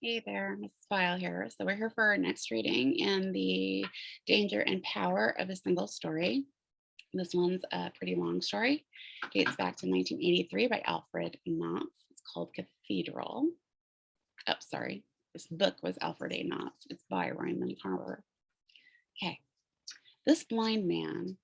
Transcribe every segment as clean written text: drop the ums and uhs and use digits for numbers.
Hey there, Mrs. File here. So we're here for our next reading in the Danger and Power of a Single Story. This one's a pretty long story. Dates back to 1983 by Alfred Knopf. It's called Cathedral. Oh, sorry. This book was Alfred A. Knopf. It's by Ryman Carver. Okay. This blind man,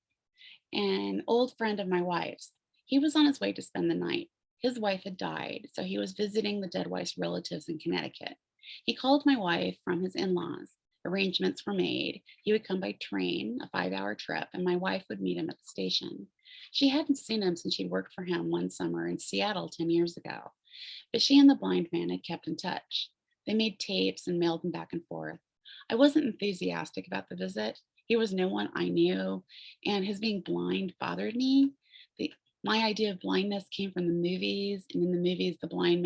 an old friend of my wife's, he was on his way to spend the night. His wife had died, so he was visiting the dead wife's relatives in Connecticut. He called my wife from his in laws. Arrangements were made. He would come by train, a 5 hour trip, and my wife would meet him at the station. She hadn't seen him since she'd worked for him one summer in Seattle 10 years ago, but she and the blind man had kept in touch. They made tapes and mailed them back and forth. I wasn't enthusiastic about the visit. He was no one I knew, and his being blind bothered me. The, my idea of blindness came from the movies, and in the movies, the blind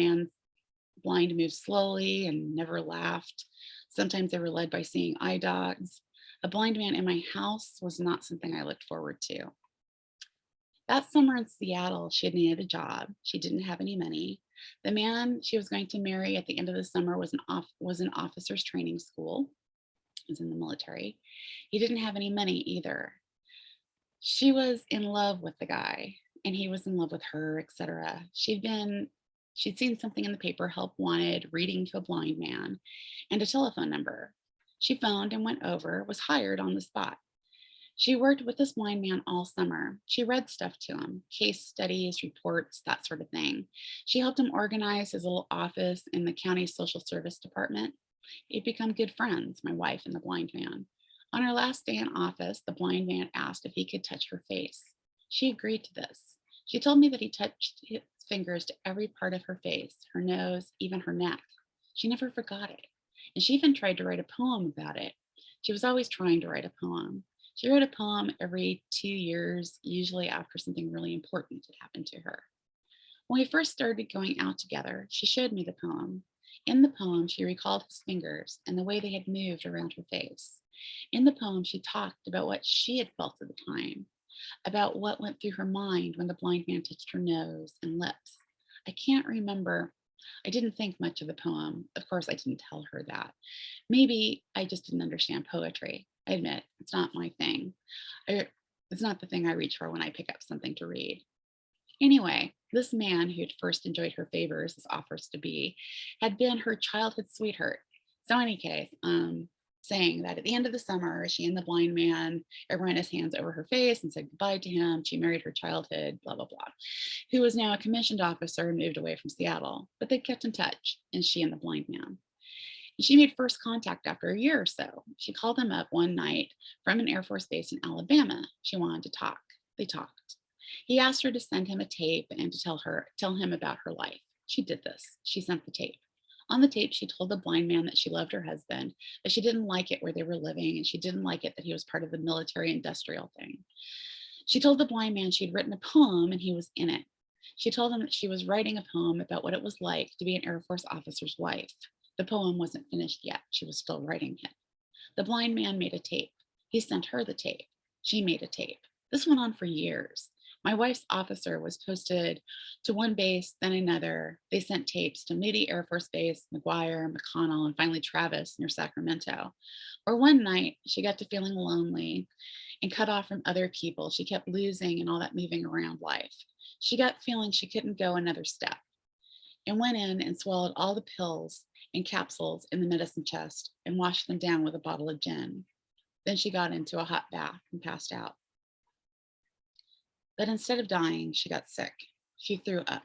moved slowly and never laughed. Sometimes they were led by seeing eye dogs. A blind man in my house was not something I looked forward to. That summer in Seattle, she had needed a job. She didn't have any money. The man she was going to marry at the end of the summer was an officer's training school. He was in the military. He didn't have any money either. She was in love with the guy, and he was in love with her, etc. She'd seen something in the paper, help wanted, reading to a blind man, and a telephone number. She phoned and went over, was hired on the spot. She worked with this blind man all summer. She read stuff to him, case studies, reports, that sort of thing. She helped him organize his little office in the county social service department. They'd become good friends, my wife and the blind man. On her last day in office, the blind man asked if he could touch her face. She agreed to this. She told me that he touched his fingers to every part of her face, her nose, even her neck. She never forgot it. And she even tried to write a poem about it. She was always trying to write a poem. She wrote a poem every 2 years, usually after something really important had happened to her. When we first started going out together, she showed me the poem. In the poem, she recalled his fingers and the way they had moved around her face. In the poem, she talked about what she had felt at the time, about what went through her mind when the blind man touched her nose and lips. I can't remember. I didn't think much of the poem. Of course, I didn't tell her that. Maybe I just didn't understand poetry. I admit, it's not my thing. I, it's not the thing I reach for when I pick up something to read. Anyway, this man who had first enjoyed her favors, as offers to be, had been her childhood sweetheart. So, in any case, saying that at the end of the summer, she and the blind man ran his hands over her face and said goodbye to him. She married her childhood, blah, blah, blah, who was now a commissioned officer and moved away from Seattle. But they kept in touch, and she and the blind man. She made first contact after a year or so. She called him up one night from an Air Force base in Alabama. She wanted to talk. They talked. He asked her to send him a tape and to tell him about her life. She did this. She sent the tape. On the tape, she told the blind man that she loved her husband, but she didn't like it where they were living, and she didn't like it that he was part of the military industrial thing. She told the blind man she'd written a poem and he was in it. She told him that she was writing a poem about what it was like to be an Air Force officer's wife. The poem wasn't finished yet. She was still writing it. The blind man made a tape. He sent her the tape. She made a tape. This went on for years. My wife's officer was posted to one base, then another. They sent tapes to Moody Air Force Base, McGuire, McConnell, and finally Travis near Sacramento. Or one night, she got to feeling lonely and cut off from other people. She kept losing and all that moving around life. She got feeling she couldn't go another step and went in and swallowed all the pills and capsules in the medicine chest and washed them down with a bottle of gin. Then she got into a hot bath and passed out. But instead of dying, she got sick. She threw up.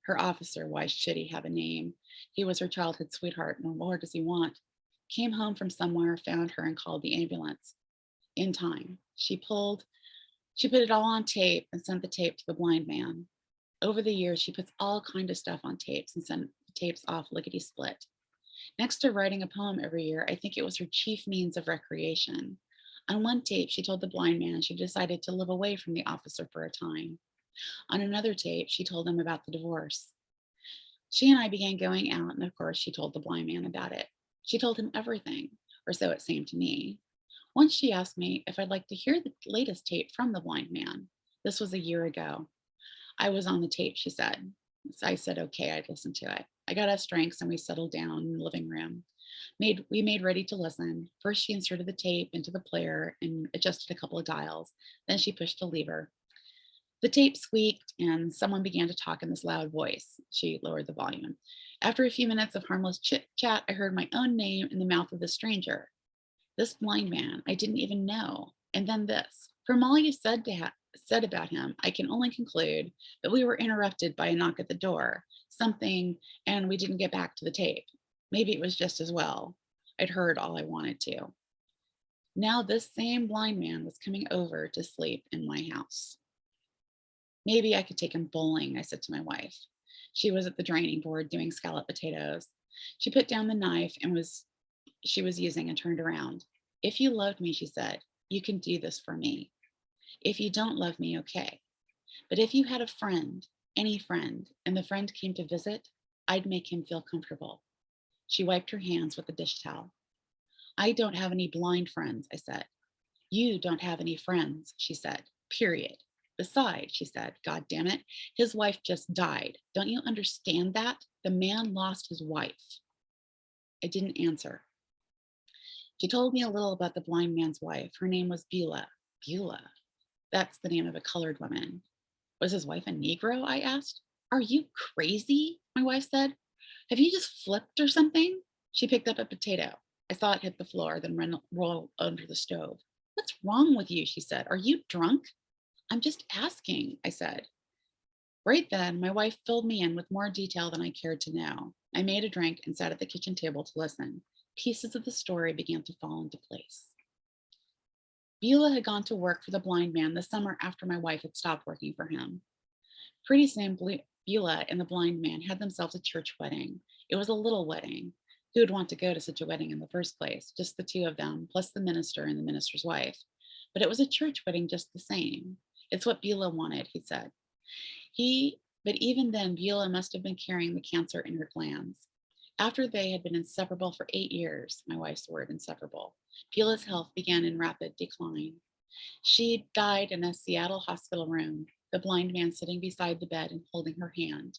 Her officer, why should he have a name? He was her childhood sweetheart. No more does he want. Came home from somewhere, found her, and called the ambulance. In time. She put it all on tape and sent the tape to the blind man. Over the years, she puts all kind of stuff on tapes and sent the tapes off lickety split. Next to writing a poem every year, I think it was her chief means of recreation. On one tape, she told the blind man she decided to live away from the officer for a time. On another tape, she told him about the divorce. She and I began going out, and of course, she told the blind man about it. She told him everything, or so it seemed to me. Once she asked me if I'd like to hear the latest tape from the blind man. This was a year ago. I was on the tape, she said. So I said, okay, I'd listen to it. I got us drinks and we settled down in the living room. We made ready to listen. First, she inserted the tape into the player and adjusted a couple of dials. Then she pushed the lever. The tape squeaked and someone began to talk in this loud voice. She lowered the volume. After a few minutes of harmless chit chat, I heard my own name in the mouth of the stranger. This blind man I didn't even know. And then this. From all you said about him, I can only conclude that we were interrupted by a knock at the door, something, and we didn't get back to the tape. Maybe it was just as well. I'd heard all I wanted to. Now this same blind man was coming over to sleep in my house. Maybe I could take him bowling, I said to my wife. She was at the draining board doing scalloped potatoes. She put down the knife she was using and turned around. If you loved me, she said, you can do this for me. If you don't love me, okay. But if you had a friend, any friend, and the friend came to visit, I'd make him feel comfortable. She wiped her hands with a dish towel. I don't have any blind friends, I said. You don't have any friends, she said, period. Besides, she said, God damn it, his wife just died. Don't you understand that? The man lost his wife. I didn't answer. She told me a little about the blind man's wife. Her name was Beulah. Beulah. That's the name of a colored woman. Was his wife a Negro? I asked. Are you crazy? My wife said. Have you just flipped or something? She picked up a potato. I saw it hit the floor, then roll under the stove. What's wrong with you? She said. Are you drunk? I'm just asking, I said. Right then, my wife filled me in with more detail than I cared to know. I made a drink and sat at the kitchen table to listen. Pieces of the story began to fall into place. Beulah had gone to work for the blind man the summer after my wife had stopped working for him. Pretty soon, Beulah and the blind man had themselves a church wedding. It was a little wedding. Who would want to go to such a wedding in the first place? Just the two of them, plus the minister and the minister's wife. But it was a church wedding just the same. It's what Beulah wanted, he said. But even then, Beulah must have been carrying the cancer in her glands. After they had been inseparable for 8 years, my wife's word, inseparable, Beulah's health began in rapid decline. She died in a Seattle hospital room, the blind man sitting beside the bed and holding her hand.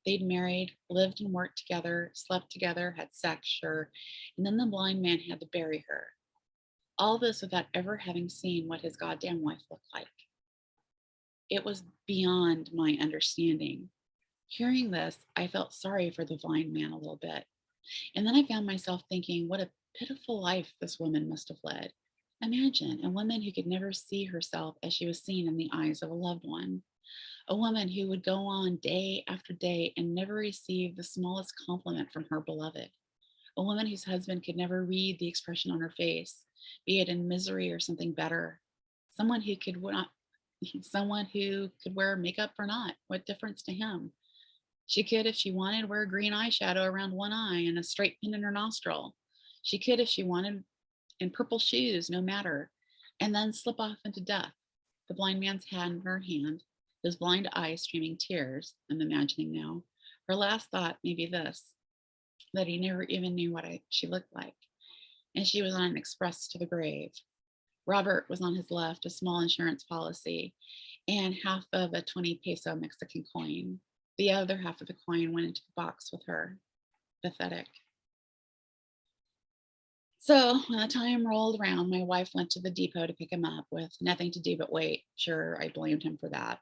They'd married, lived and worked together, slept together, had sex, sure, and then the blind man had to bury her. All this without ever having seen what his goddamn wife looked like. It was beyond my understanding. Hearing this, I felt sorry for the blind man a little bit. And then I found myself thinking, what a pitiful life this woman must have led. Imagine a woman who could never see herself as she was seen in the eyes of a loved one. A woman who would go on day after day and never receive the smallest compliment from her beloved. A woman whose husband could never read the expression on her face, be it in misery or something better. Someone who could not, someone who could wear makeup or not. What difference to him? She could, if she wanted, wear green eyeshadow around one eye and a straight pin in her nostril. She could, if she wanted, in purple shoes, no matter, and then slip off into death. The blind man's hand in her hand, his blind eyes streaming tears, I'm imagining now. Her last thought may be this, that he never even knew what she looked like. And she was on an express to the grave. Robert was on his left, a small insurance policy, and half of a 20 peso Mexican coin. The other half of the coin went into the box with her. Pathetic. So when the time rolled around, my wife went to the depot to pick him up with nothing to do but wait. Sure, I blamed him for that.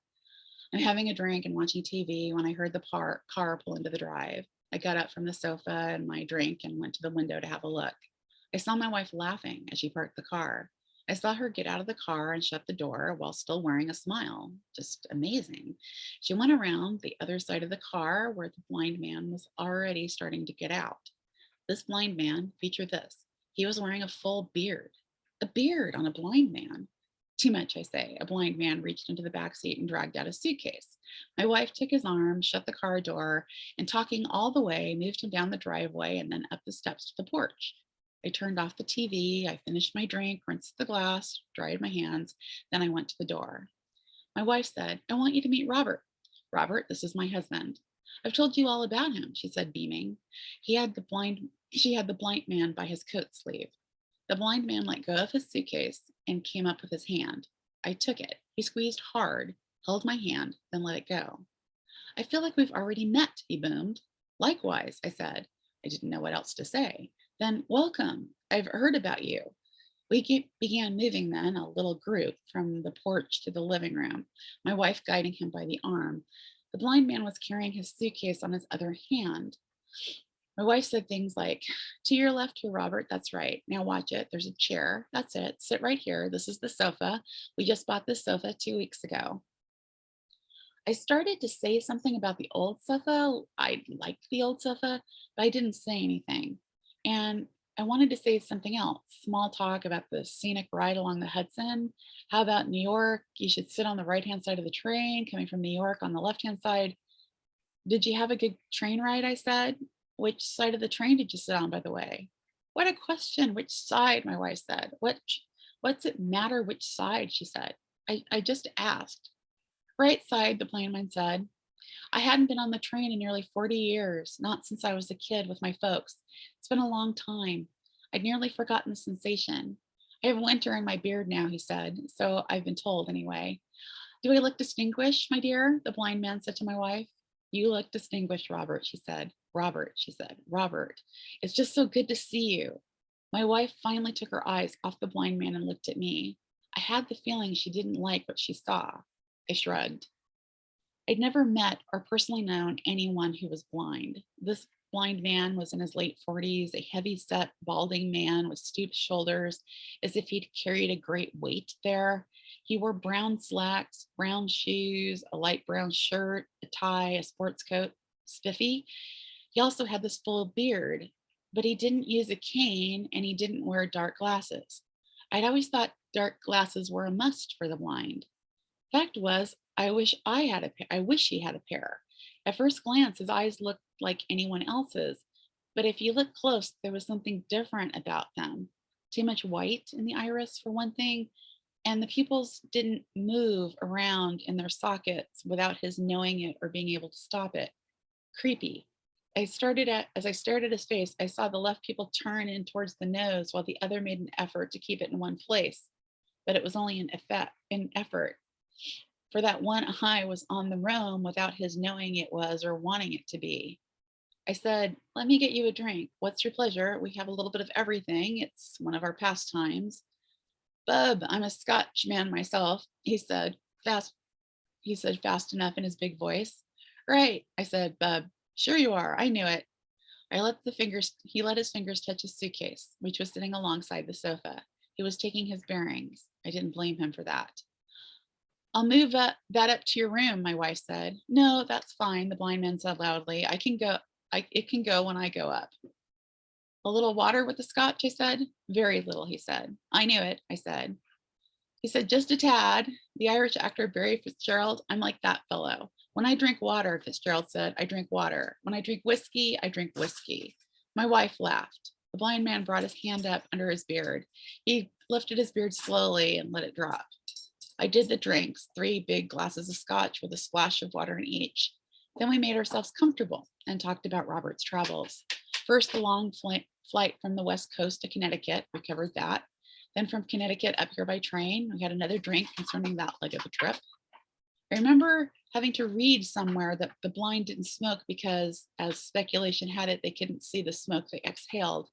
I'm having a drink and watching TV when I heard the car pull into the drive. I got up from the sofa and my drink and went to the window to have a look. I saw my wife laughing as she parked the car. I saw her get out of the car and shut the door while still wearing a smile. Just amazing. She went around the other side of the car where the blind man was already starting to get out. This blind man, featured this. He was wearing a full beard. A beard on a blind man. Too much, I say. A blind man reached into the back seat and dragged out a suitcase. My wife took his arm, shut the car door, and talking all the way, moved him down the driveway and then up the steps to the porch. I turned off the TV, I finished my drink, rinsed the glass, dried my hands, then I went to the door. My wife said, I want you to meet Robert. Robert, this is my husband. I've told you all about him, she said, beaming. She had the blind man by his coat sleeve. The blind man let go of his suitcase and came up with his hand. I took it. He squeezed hard, held my hand, then let it go. I feel like we've already met, he boomed. Likewise, I said. I didn't know what else to say. Then, welcome. I've heard about you. Began moving then, a little group, from the porch to the living room, my wife guiding him by the arm. The blind man was carrying his suitcase on his other hand. My wife said things like, to your left here, Robert. That's right. Now watch it. There's a chair. That's it. Sit right here. This is the sofa. We just bought this sofa 2 weeks ago. I started to say something about the old sofa. I liked the old sofa, but I didn't say anything. And I wanted to say something else, small talk about the scenic ride along the Hudson. How about New York? You should sit on the right hand side of the train, coming from New York on the left hand side. Did you have a good train ride? I said. Which side of the train did you sit on, by the way? What a question. Which side? My wife said. What's it matter which side? She said. I just asked. Right side, the plain man said. I hadn't been on the train in nearly 40 years, not since I was a kid with my folks. It's been a long time. I'd nearly forgotten the sensation. I have winter in my beard now, he said, so I've been told anyway. Do I look distinguished, my dear? The blind man said to my wife. You look distinguished, Robert, she said. Robert, she said. Robert, it's just so good to see you. My wife finally took her eyes off the blind man and looked at me. I had the feeling she didn't like what she saw. I shrugged. I'd never met or personally known anyone who was blind. This blind man was in his late 40s, a heavy set, balding man with stooped shoulders, as if he'd carried a great weight there. He wore brown slacks, brown shoes, a light brown shirt, a tie, a sports coat, spiffy. He also had this full beard, but he didn't use a cane and he didn't wear dark glasses. I'd always thought dark glasses were a must for the blind. Fact was, I wish he had a pair. At first glance, his eyes looked like anyone else's, but if you look close, there was something different about them. Too much white in the iris, for one thing, and the pupils didn't move around in their sockets without his knowing it or being able to stop it. Creepy. As I stared at his face, I saw the left pupil turn in towards the nose while the other made an effort to keep it in one place, but it was only an effort, for that one eye was on the roam without his knowing it was or wanting it to be. I said, let me get you a drink. What's your pleasure? We have a little bit of everything. It's one of our pastimes. Bub, I'm a Scotch man myself, fast he said fast enough in his big voice. Right, I said, Bub. Sure you are. I knew it. He let his fingers touch his suitcase, which was sitting alongside the sofa. He was taking his bearings. I didn't blame him for that. I'll move that up to your room, my wife said. No, that's fine, the blind man said loudly. It can go when I go up. A little water with the scotch, I said. Very little, he said. I knew it, I said. He said, just a tad. The Irish actor Barry Fitzgerald, I'm like that fellow. When I drink water, Fitzgerald said, I drink water. When I drink whiskey, I drink whiskey. My wife laughed. The blind man brought his hand up under his beard. He lifted his beard slowly and let it drop. I did the drinks, 3 big glasses of scotch with a splash of water in each. Then we made ourselves comfortable and talked about Robert's travels. First, the long flight from the West Coast to Connecticut, we covered that. Then from Connecticut up here by train, we had another drink concerning that leg of the trip. I remember having to read somewhere that the blind didn't smoke because, as speculation had it, they couldn't see the smoke they exhaled.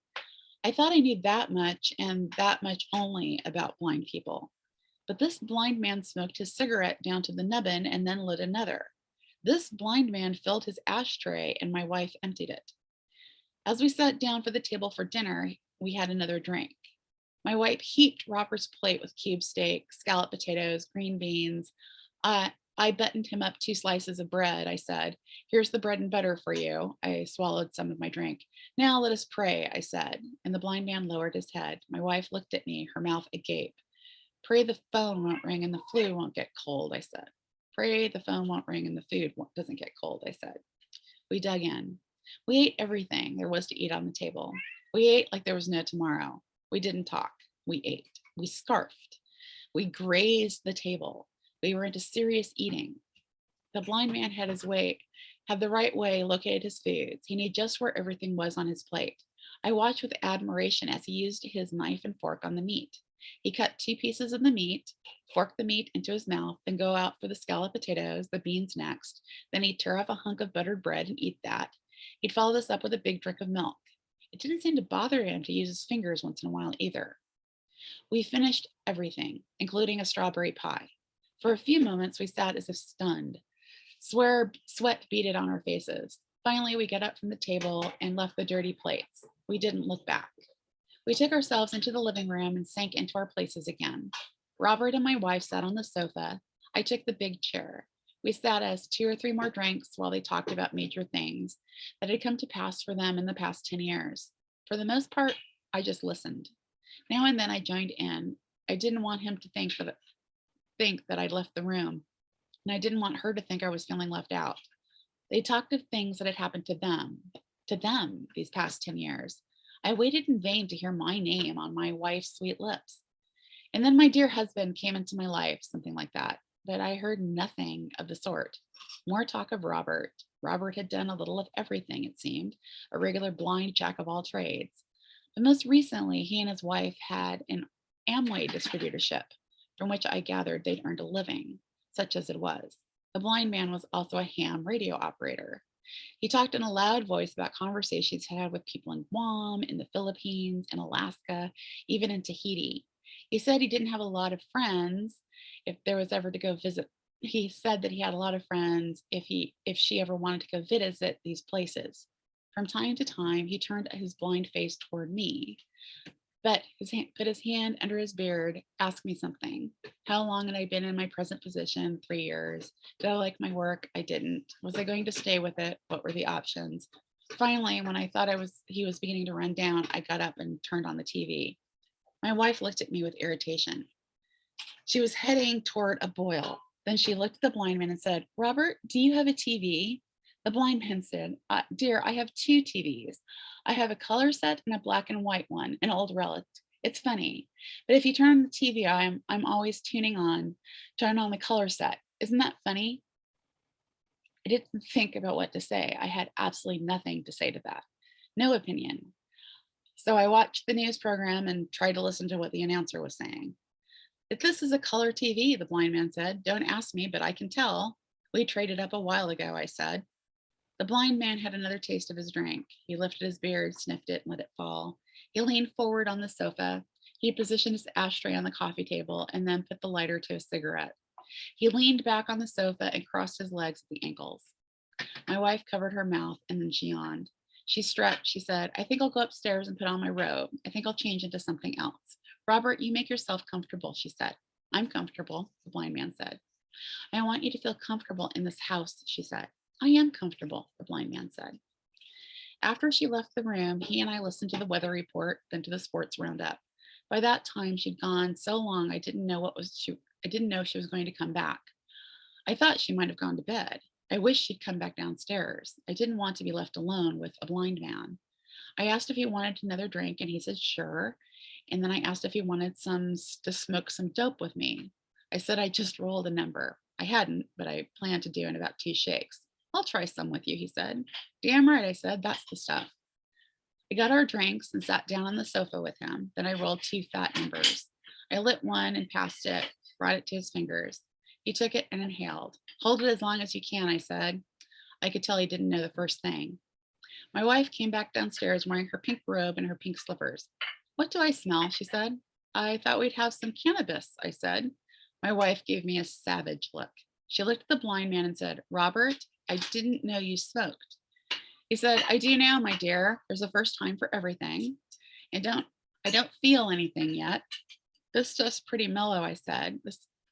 I thought I knew that much and that much only about blind people. But this blind man smoked his cigarette down to the nubbin and then lit another. This blind man filled his ashtray and my wife emptied it. As we sat down for the table for dinner, we had another drink. My wife heaped Robert's plate with cube steak, scalloped potatoes, green beans. I buttoned him up 2 slices of bread. I said, here's the bread and butter for you. I swallowed some of my drink. Now let us pray, I said. And the blind man lowered his head. My wife looked at me, her mouth agape. Pray the phone won't ring and the flu won't get cold, I said. Pray the phone won't ring and the food doesn't get cold, I said. We dug in. We ate everything there was to eat on the table. We ate like there was no tomorrow. We didn't talk. We ate. We scarfed. We grazed the table. We were into serious eating. The blind man had the right way located his foods. He knew just where everything was on his plate. I watched with admiration as he used his knife and fork on the meat. He cut 2 pieces of the meat, forked the meat into his mouth, then go out for the scalloped potatoes, the beans next. Then he'd tear off a hunk of buttered bread and eat that. He'd follow this up with a big drink of milk. It didn't seem to bother him to use his fingers once in a while either. We finished everything, including a strawberry pie. For a few moments, we sat as if stunned. Sweat beaded on our faces. Finally, we got up from the table and left the dirty plates. We didn't look back. We took ourselves into the living room and sank into our places again. Robert and my wife sat on the sofa. I took the big chair. We sat as 2 or 3 more drinks while they talked about major things that had come to pass for them in the past 10 years. For the most part, I just listened. Now and then I joined in. I didn't want him to think that I'd left the room, and I didn't want her to think I was feeling left out. They talked of things that had happened to them these past 10 years. I waited in vain to hear my name on my wife's sweet lips. And then my dear husband came into my life, something like that. But I heard nothing of the sort. More talk of Robert. Robert had done a little of everything, it seemed, a regular blind jack of all trades. But most recently, he and his wife had an Amway distributorship, from which I gathered they'd earned a living, such as it was. The blind man was also a ham radio operator. He talked in a loud voice about conversations he had with people in Guam, in the Philippines, in Alaska, even in Tahiti. He said he didn't have a lot of friends if there was ever to go visit. He said that he had a lot of friends if she ever wanted to go visit these places. From time to time, he turned his blind face toward me, but put his hand under his beard, asked me something. How long had I been in my present position? 3 years. Did I like my work? I didn't. Was I going to stay with it? What were the options? Finally, when I thought he was beginning to run down, I got up and turned on the TV. My wife looked at me with irritation. She was heading toward a boil. Then she looked at the blind man and said, Robert, do you have a TV? The blind man said, Dear, I have 2 TVs. I have a color set and a black and white one, an old relic. It's funny, but if you turn on the TV, I'm always turn on the color set. Isn't that funny? I didn't think about what to say. I had absolutely nothing to say to that. No opinion. So I watched the news program and tried to listen to what the announcer was saying. If this is a color TV, the blind man said, don't ask me, but I can tell. We traded up a while ago, I said. The blind man had another taste of his drink. He lifted his beard, sniffed it, and let it fall. He leaned forward on the sofa. He positioned his ashtray on the coffee table and then put the lighter to a cigarette. He leaned back on the sofa and crossed his legs at the ankles. My wife covered her mouth and then she yawned. She stretched. She said, I think I'll go upstairs and put on my robe. I think I'll change into something else. Robert, you make yourself comfortable, she said. I'm comfortable, the blind man said. I want you to feel comfortable in this house, she said. I am comfortable, the blind man said. After she left the room, he and I listened to the weather report, then to the sports roundup. By that time, she'd gone so long I didn't know if she was going to come back. I thought she might have gone to bed. I wished she'd come back downstairs. I didn't want to be left alone with a blind man. I asked if he wanted another drink, and he said sure. And then I asked if he wanted to smoke some dope with me. I said I just rolled a number. I hadn't, but I planned to do in about 2 shakes. I'll try some with you, he said. Damn right, I said, that's the stuff. We got our drinks and sat down on the sofa with him. Then I rolled 2 fat numbers. I lit one and passed it, brought it to his fingers. He took it and inhaled. Hold it as long as you can, I said. I could tell he didn't know the first thing. My wife came back downstairs wearing her pink robe and her pink slippers. What do I smell? She said. I thought we'd have some cannabis, I said. My wife gave me a savage look. She looked at the blind man and said, Robert, I didn't know you smoked. He said, I do now, my dear. There's a first time for everything. And I don't feel anything yet. This stuff's pretty mellow, I said.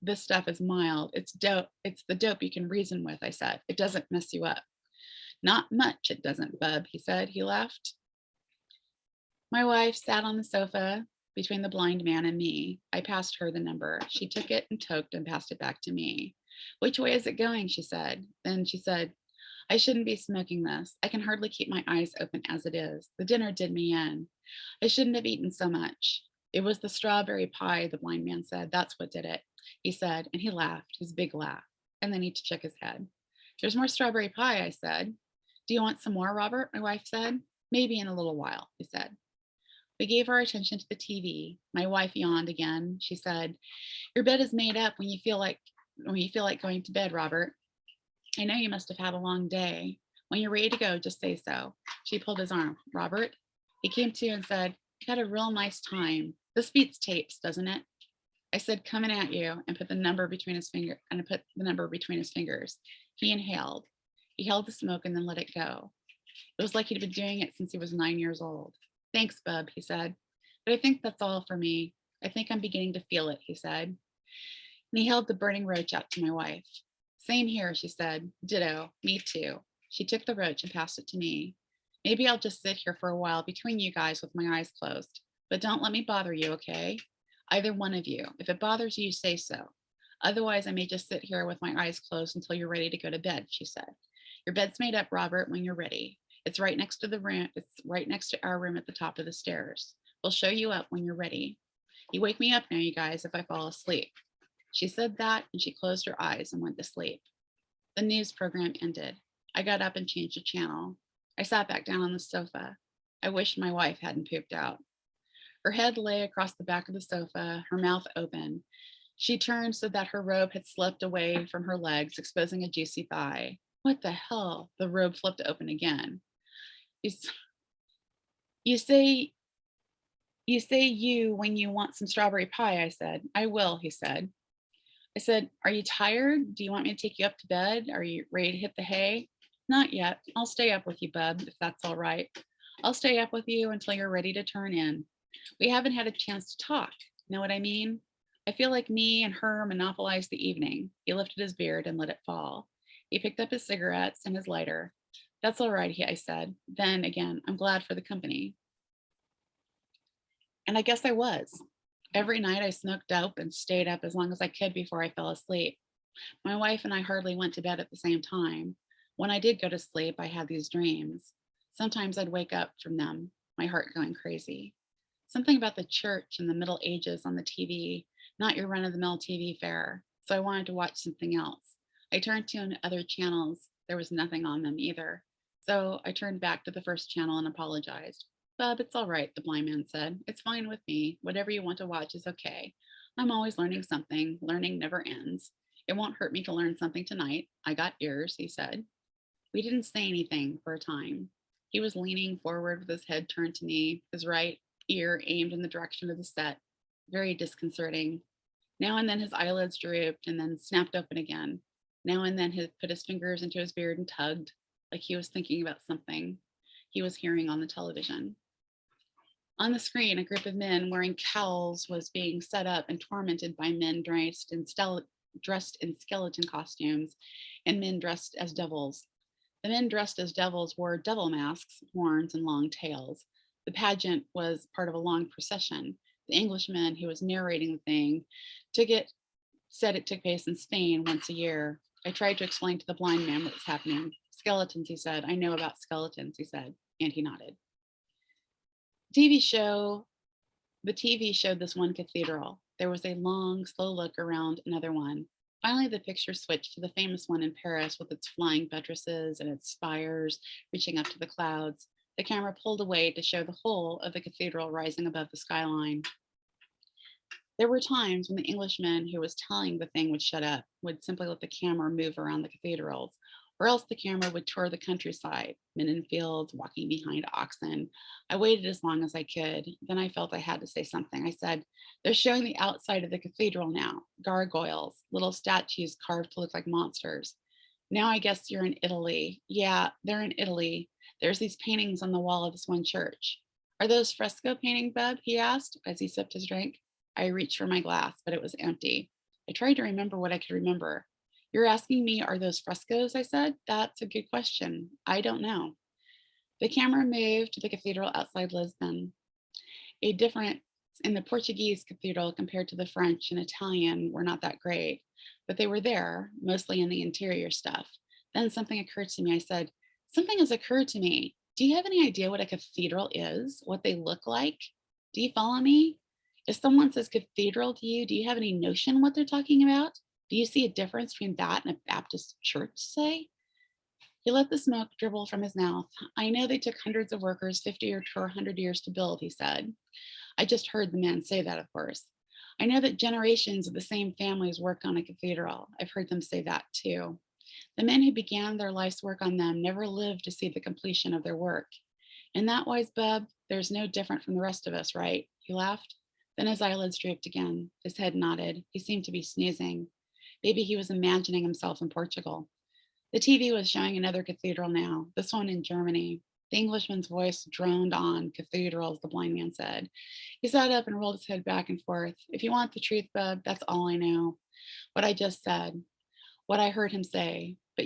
This stuff is mild. It's dope. It's the dope you can reason with, I said. It doesn't mess you up. Not much, it doesn't, bub, he said. He laughed. My wife sat on the sofa between the blind man and me. I passed her the number. She took it and toked and passed it back to me. Which way is it going? She said. Then she said, I shouldn't be smoking this. I can hardly keep my eyes open as it is. The dinner did me in. I shouldn't have eaten so much. It was the strawberry pie, the blind man said. That's what did it, he said, and he laughed, his big laugh. And then he shook his head. There's more strawberry pie, I said. Do you want some more, Robert? My wife said. Maybe in a little while, he said. We gave our attention to the TV. My wife yawned again. She said, your bed is made up when you feel like going to bed, Robert. I know you must have had a long day. When you're ready to go, just say so. She pulled his arm. Robert? He came to and said, "You had a real nice time. This beats tapes, doesn't it?" I said, "Coming at you," and put the number between his fingers. He inhaled. He held the smoke and then let it go. It was like he'd been doing it since he was 9 years old. "Thanks, bub," he said. "But I think that's all for me. I think I'm beginning to feel it," he said. And he held the burning roach out to my wife. "Same here," she said. "Ditto. Me too." She took the roach and passed it to me. "Maybe I'll just sit here for a while between you guys with my eyes closed. But don't let me bother you, okay? Either one of you. If it bothers you, say so. Otherwise, I may just sit here with my eyes closed until you're ready to go to bed," she said. "Your bed's made up, Robert, when you're ready. It's right next to the room. It's right next to our room at the top of the stairs. We'll show you up when you're ready. You wake me up now, you guys, if I fall asleep." She said that and she closed her eyes and went to sleep. The news program ended. I got up and changed the channel. I sat back down on the sofa. I wished my wife hadn't pooped out. Her head lay across the back of the sofa, her mouth open. She turned so that her robe had slipped away from her legs, exposing a juicy thigh. What the hell? The robe flipped open again. You, you say you when you want some strawberry pie, I said. "I will," he said. I said, "Are you tired? Do you want me to take you up to bed? Are you ready to hit the hay?" "Not yet. I'll stay up with you, bub, if that's all right. I'll stay up with you until you're ready to turn in. We haven't had a chance to talk. Know what I mean? I feel like me and her monopolized the evening." He lifted his beard and let it fall. He picked up his cigarettes and his lighter. "That's all right," I said. Then again, "I'm glad for the company." And I guess I was. Every night I smoked dope and stayed up as long as I could before I fell asleep. My wife and I hardly went to bed at the same time. When I did go to sleep, I had these dreams. Sometimes I'd wake up from them, my heart going crazy. Something about the church and the Middle Ages on the TV, not your run of the mill TV fare. So I wanted to watch something else. I turned to other channels. There was nothing on them either. So I turned back to the first channel and apologized. "Bub, it's all right," the blind man said. "It's fine with me. Whatever you want to watch is okay. I'm always learning something. Learning never ends. It won't hurt me to learn something tonight. I got ears," he said. We didn't say anything for a time. He was leaning forward with his head turned to me, his right ear aimed in the direction of the set. Very disconcerting. Now and then his eyelids drooped and then snapped open again. Now and then he put his fingers into his beard and tugged, like he was thinking about something he was hearing on the television. On the screen, a group of men wearing cowls was being set up and tormented by men dressed in skeleton costumes and men dressed as devils. The men dressed as devils wore devil masks, horns, and long tails. The pageant was part of a long procession. The Englishman who was narrating the thing said it took place in Spain once a year. I tried to explain to the blind man what was happening. "Skeletons," he said. "I know about skeletons," he said, and he nodded. TV show, the TV showed this one cathedral. There was a long, slow look around another one. Finally, the picture switched to the famous one in Paris with its flying buttresses and its spires reaching up to the clouds. The camera pulled away to show the whole of the cathedral rising above the skyline. There were times when the Englishman who was telling the thing would shut up, would simply let the camera move around the cathedrals, or else the camera would tour the countryside, men in fields, walking behind oxen. I waited as long as I could. Then I felt I had to say something. I said, "They're showing the outside of the cathedral now. Gargoyles, little statues carved to look like monsters. Now I guess you're in Italy." "Yeah, they're in Italy. There's these paintings on the wall of this one church." "Are those fresco paintings, bub?" he asked as he sipped his drink. I reached for my glass, but it was empty. I tried to remember what I could remember. "You're asking me, are those frescoes?" I said. "That's a good question. I don't know." The camera moved to the cathedral outside Lisbon. A difference in the Portuguese cathedral compared to the French and Italian were not that great, but they were there, mostly in the interior stuff. Then something occurred to me. I said, "Something has occurred to me. Do you have any idea what a cathedral is? What they look like? Do you follow me? If someone says cathedral to you, do you have any notion what they're talking about? Do you see a difference between that and a Baptist church, say?" He let the smoke dribble from his mouth. "I know they took hundreds of workers 50 or 100 years to build," he said. I just heard the man say that, of course. "I know that generations of the same families worked on a cathedral. I've heard them say that too. The men who began their life's work on them never lived to see the completion of their work. In that wise, bub, there's no different from the rest of us, right? He laughed. Then his eyelids drooped again. His head nodded. He seemed to be snoozing. Maybe he was imagining himself in Portugal. The TV was showing another cathedral now, this one in Germany. The Englishman's voice droned on, cathedrals, the blind man said. He sat up and rolled his head back and forth. If you want the truth, bub, that's all I know. What I just said, what I heard him say. But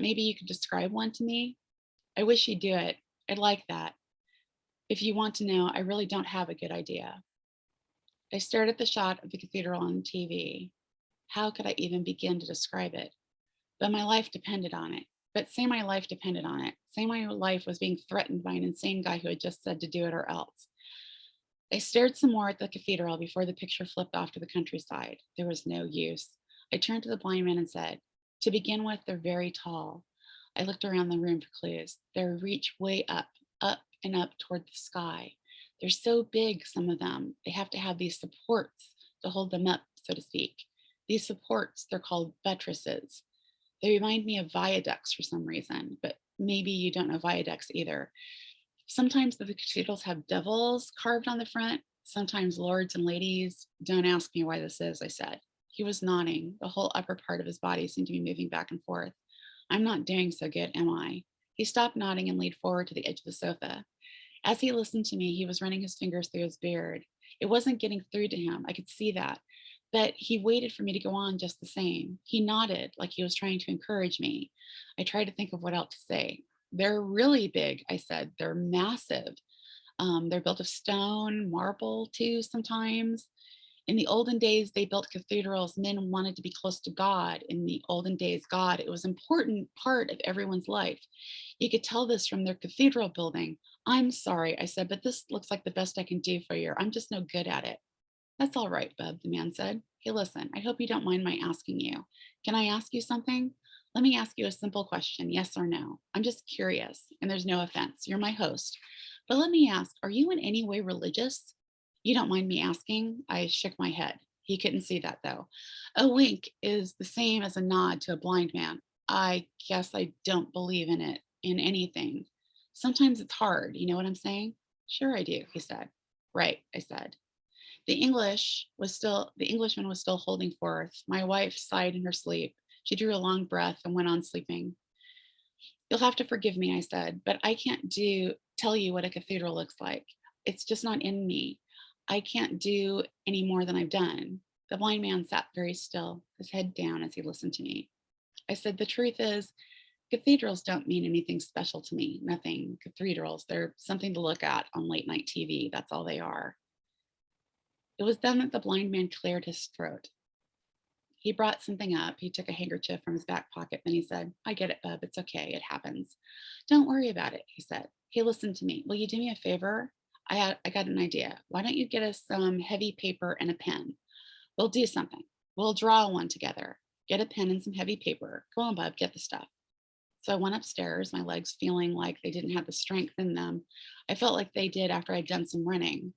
maybe you could describe one to me. I wish you'd do it. I'd like that. If you want to know, I really don't have a good idea. I stared at the shot of the cathedral on the TV. How could I even begin to describe it? But my life depended on it. But say my life depended on it. Say my life was being threatened by an insane guy who had just said to do it or else. I stared some more at the cathedral before the picture flipped off to the countryside. There was no use. I turned to the blind man and said, to begin with, they're very tall. I looked around the room for clues. They reach way up and up toward the sky. They're so big, some of them. They have to have these supports to hold them up, so to speak. These supports, they're called buttresses. They remind me of viaducts for some reason, but maybe you don't know viaducts either. Sometimes the cathedrals have devils carved on the front, sometimes lords and ladies. Don't ask me why this is, I said. He was nodding. The whole upper part of his body seemed to be moving back and forth. I'm not doing so good, am I? He stopped nodding and leaned forward to the edge of the sofa. As he listened to me, he was running his fingers through his beard. It wasn't getting through to him. I could see that. But he waited for me to go on just the same. He nodded like he was trying to encourage me. I tried to think of what else to say. They're really big, I said. They're massive. They're built of stone, marble too, sometimes. In the olden days, they built cathedrals. Men wanted to be close to God. In the olden days, God, it was an important part of everyone's life. You could tell this from their cathedral building. I'm sorry, I said, but this looks like the best I can do for you. I'm just no good at it. That's all right, bub, the man said. Hey, listen, I hope you don't mind my asking you. Can I ask you something? Let me ask you a simple question, yes or no. I'm just curious, and there's no offense. You're my host. But let me ask, are you in any way religious? You don't mind me asking? I shook my head. He couldn't see that though. A wink is the same as a nod to a blind man. I guess I don't believe in it, in anything. Sometimes it's hard, you know what I'm saying? Sure I do, he said. Right, I said. The Englishman was still holding forth. My wife sighed in her sleep. She drew a long breath and went on sleeping. You'll have to forgive me, I said, but I can't tell you what a cathedral looks like. It's just not in me. I can't do any more than I've done. The blind man sat very still, his head down as he listened to me. I said, the truth is, cathedrals don't mean anything special to me. Nothing. Cathedrals, they're something to look at on late night TV. That's all they are. It was then that the blind man cleared his throat. He brought something up. He took a handkerchief from his back pocket. Then he said, I get it, bub. It's okay. It happens. Don't worry about it, he said. Hey, listen to me. Will you do me a favor? I got an idea. Why don't you get us some heavy paper and a pen? We'll do something. We'll draw one together. Get a pen and some heavy paper. Go on, bub. Get the stuff. So I went upstairs, my legs feeling like they didn't have the strength in them. I felt like they did after I'd done some running.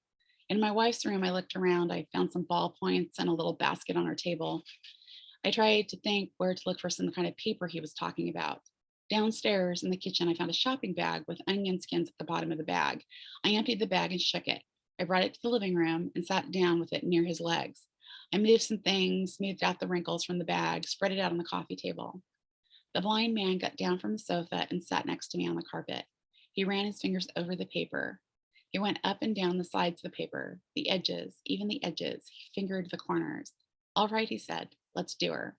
In my wife's room, I looked around. I found some ballpoints and a little basket on her table. I tried to think where to look for some kind of paper he was talking about. Downstairs in the kitchen, I found a shopping bag with onion skins at the bottom of the bag. I emptied the bag and shook it. I brought it to the living room and sat down with it near his legs. I moved some things, smoothed out the wrinkles from the bag, spread it out on the coffee table. The blind man got down from the sofa and sat next to me on the carpet. He ran his fingers over the paper. He went up and down the sides of the paper, the edges, even the edges. He fingered the corners. All right, he said, let's do her.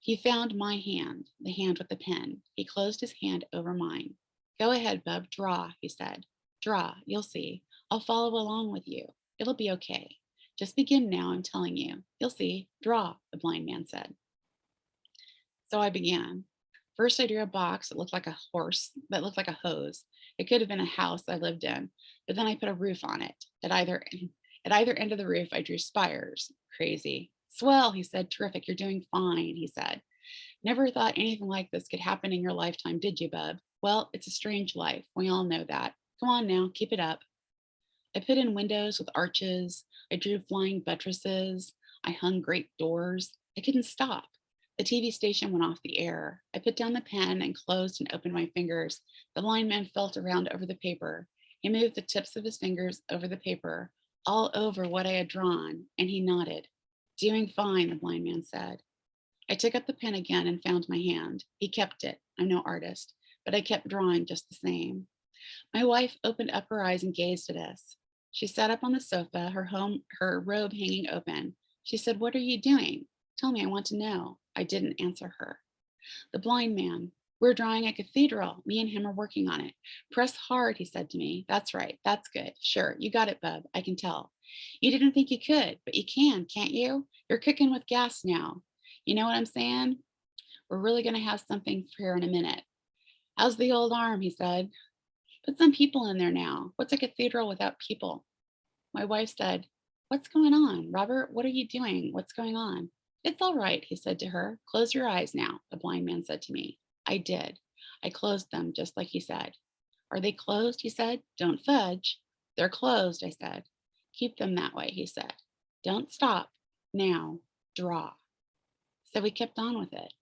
He found my hand, the hand with the pen. He closed his hand over mine. Go ahead, bub, draw, he said. Draw, you'll see. I'll follow along with you. It'll be okay. Just begin now, I'm telling you. You'll see. Draw, the blind man said. So I began. First, I drew a box that looked like a horse, that looked like a hose. It could have been a house I lived in, but then I put a roof on it. At either end of the roof, I drew spires. Crazy. Swell, he said. Terrific. You're doing fine, he said. Never thought anything like this could happen in your lifetime, did you, bub? Well, it's a strange life. We all know that. Come on now, keep it up. I put in windows with arches. I drew flying buttresses. I hung great doors. I couldn't stop. The TV station went off the air. I put down the pen and closed and opened my fingers. The blind man felt around over the paper. He moved the tips of his fingers over the paper, all over what I had drawn, and he nodded. Doing fine, the blind man said. I took up the pen again and found my hand. He kept it. I'm no artist, but I kept drawing just the same. My wife opened up her eyes and gazed at us. She sat up on the sofa, her robe hanging open. She said, "What are you doing? Tell me, I want to know." I didn't answer her. The blind man. "We're drawing a cathedral. Me and him are working on it." "Press hard," he said to me. "That's right. That's good. Sure. You got it, bub. I can tell. You didn't think you could, but you can, can't you? You're cooking with gas now. You know what I'm saying? We're really going to have something here in a minute." "How's the old arm?" he said. "Put some people in there now. What's a cathedral without people?" My wife said, "What's going on? Robert, what are you doing? What's going on?" "It's all right," he said to her. "Close your eyes now," the blind man said to me. I did. I closed them just like he said. "Are they closed?" he said. "Don't fudge." "They're closed," I said. "Keep them that way," he said. "Don't stop. Now, draw." So we kept on with it.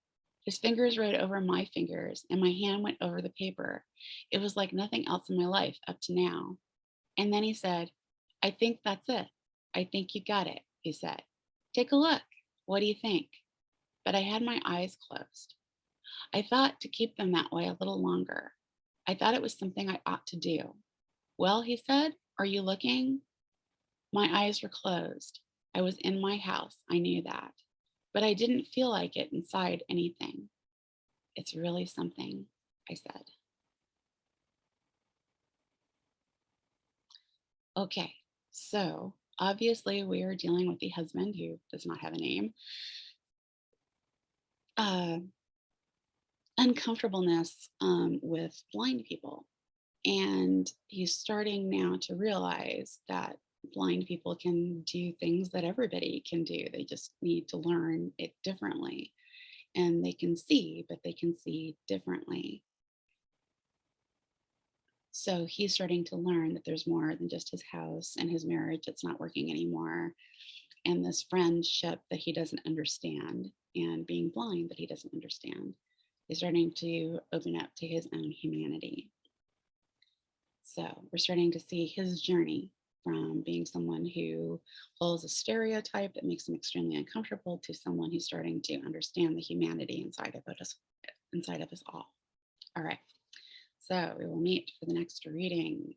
His fingers rode over my fingers, and my hand went over the paper. It was like nothing else in my life up to now. And then he said, "I think that's it. I think you got it," he said. "Take a look. What do you think?" But I had my eyes closed. I thought to keep them that way a little longer. I thought it was something I ought to do. "Well," he said, "are you looking?" My eyes were closed. I was in my house. I knew that. But I didn't feel like it inside anything. "It's really something," I said. Okay, so obviously we are dealing with the husband who does not have a name. Uh, Uncomfortableness with blind people. And he's starting now to realize that blind people can do things that everybody can do. They just need to learn it differently. And they can see, but they can see differently. So he's starting to learn that there's more than just his house and his marriage that's not working anymore, and this friendship that he doesn't understand, and being blind that he doesn't understand. Is starting to open up to his own humanity. So we're starting to see his journey from being someone who follows a stereotype that makes him extremely uncomfortable to someone who's starting to understand the humanity inside of us all. All right. So we will meet for the next reading